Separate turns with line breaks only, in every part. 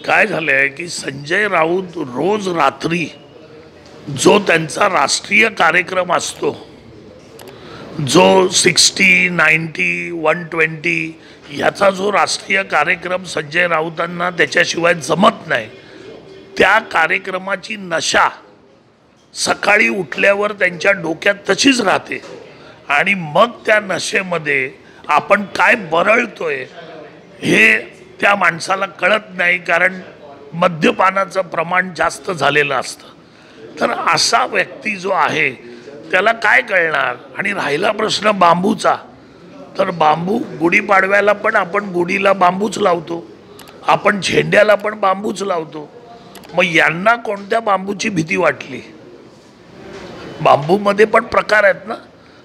काय झालंय की संजय राऊत रोज रात्री जो त्यांचा राष्ट्रीय कार्यक्रम असतो, जो 60, 90, 120 याचा जो राष्ट्रीय कार्यक्रम संजय राऊतांना त्याच्याशिवाय जमत नाही, त्या कार्यक्रमाची नशा सकाळी उठल्यावर त्यांच्या डोक्यात तशीच राहते आणि मग त्या नशेमध्ये आपण काय बरळतोय हे त्या माणसाला कळत नाही, कारण मद्यपानाचं प्रमाण जास्त झालेलं असतं. तर असा व्यक्ती जो आहे त्याला काय कळणार. आणि राहिला प्रश्न बांबूचा, तर बांबू गुढीपाडव्याला पण आपण गुढीला बांबूच लावतो, आपण झेंड्याला पण बांबूच लावतो. मग यांना कोणत्या बांबूची भीती वाटली? बांबूमध्ये पण प्रकार आहेत ना.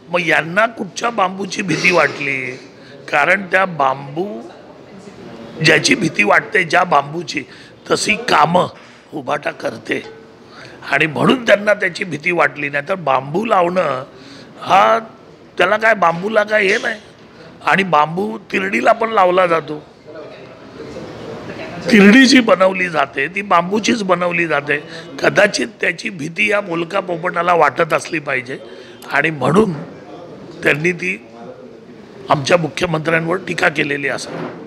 मग यांना कुठच्या बांबूची भीती वाटली? कारण त्या बांबू ज्याची भीती वाटते, ज्या बांबूची, तशी कामं उभाटा करते आणि म्हणून त्यांना त्याची भीती वाटली. नाही तर बांबू लावणं हा त्याला काय, बांबूला काय हे नाही. आणि बांबू तिरडीला पण लावला जातो, तिरडी जी बनवली जाते ती बांबूचीच बनवली जाते. कदाचित त्याची भीती या मुलका पोपटाला वाटत असली पाहिजे आणि म्हणून त्यांनी ती आमच्या मुख्यमंत्र्यांवर टीका केलेली असावी.